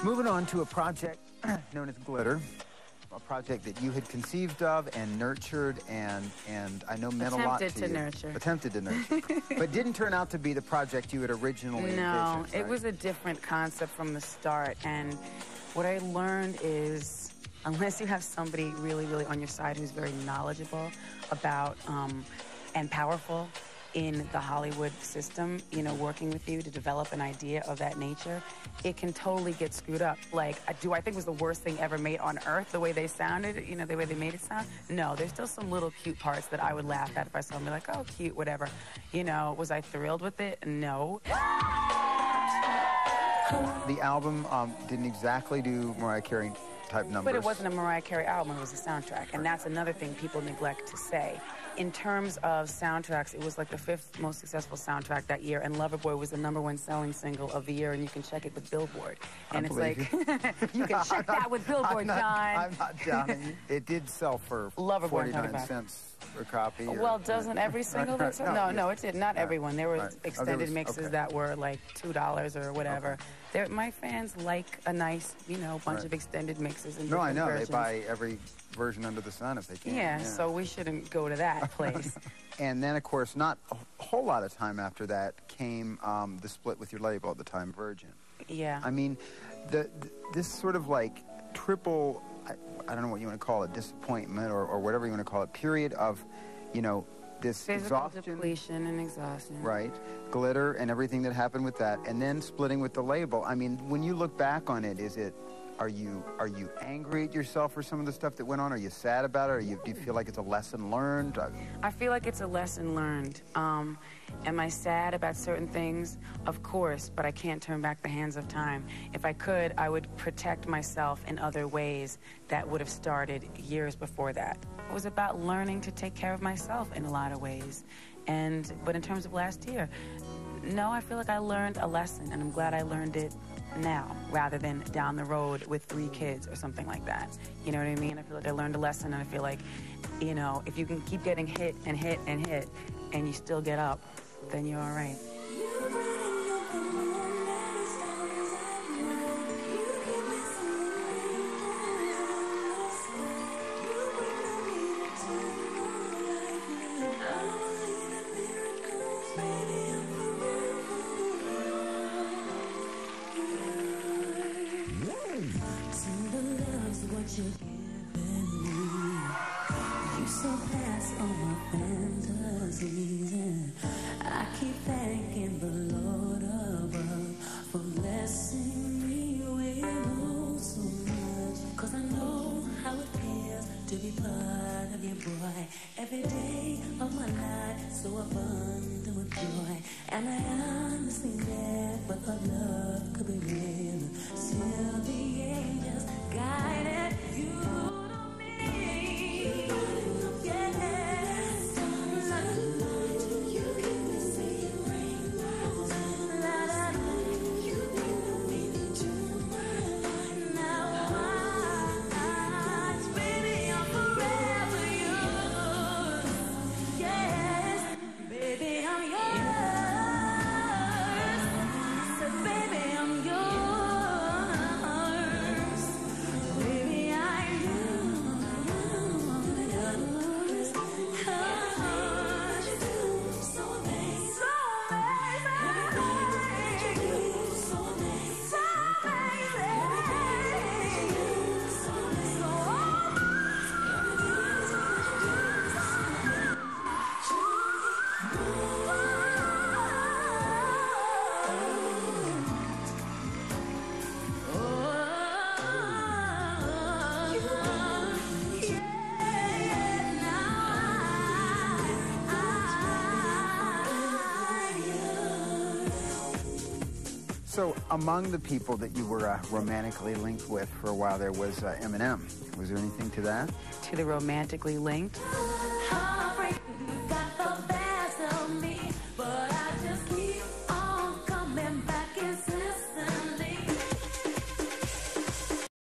Moving on to a project known as Glitter, a project that you had conceived of and nurtured and I know meant a lot to you. Attempted to nurture. But didn't turn out to be the project you had originally envisioned. No, right? It was a different concept from the start. And what I learned is, unless you have somebody really, really on your side who's very knowledgeable about and powerful in the Hollywood system, you know, working with you to develop an idea of that nature, it can totally get screwed up. Like, do I think it was the worst thing ever made on earth, the way they sounded, you know, the way they made it sound? No, there's still some little cute parts that I would laugh at if I saw them, be like, oh, cute, whatever. You know, was I thrilled with it? No. The album didn't exactly do Mariah Carey type numbers. But it wasn't a Mariah Carey album, it was a soundtrack. And that's another thing people neglect to say. In terms of soundtracks, it was like the 5th most successful soundtrack that year, and Loverboy was the #1 selling single of the year, and you can check it with Billboard. And it's like, you can check that with Billboard, John. I'm not doubting you. It did sell for 49 cents per copy. Well, doesn't every single that sold? No, it did. Not everyone. There were extended mixes that were like $2 or whatever. My fans like a nice, you know, bunch of extended mixes and different versions. They buy every version under the sun if they can. Yeah, so we shouldn't go to that place. And then, of course, not a whole lot of time after that came the split with your label at the time, Virgin. Yeah. I mean, this sort of like triple, I don't know what you want to call it, disappointment or whatever you want to call it, period of, you know, this physical exhaustion. Depletion and exhaustion. Right. Glitter and everything that happened with that, and then splitting with the label. I mean, when you look back on it, are you angry at yourself for some of the stuff that went on? Are you sad about it? Do you feel like it's a lesson learned? I feel like it's a lesson learned. Am I sad about certain things? Of course, but I can't turn back the hands of time. If I could, I would protect myself in other ways that would have started years before that. It was about learning to take care of myself in a lot of ways. But in terms of last year, no, I feel like I learned a lesson, and I'm glad I learned it now rather than down the road with 3 kids or something like that. You know what I mean? I feel like I learned a lesson, and I feel like, you know, if you can keep getting hit and hit and hit and you still get up, then you're all right. You're giving me, you surpass all my fantasies, and I keep thanking the Lord above for blessing me with oh so much, 'cause I know how it feels to be part of your boy, every day of my life so abundant with joy, and I honestly never thought love could be real, still the angels guided you to me. Yes, you give me singing rainbows, la la la. You give me to my life. Now baby, I'm forever yours. Yes, baby, I'm yours. So baby, I'm yours. So, among the people that you were romantically linked with for a while there was Eminem. Was there anything to that? To the romantically linked?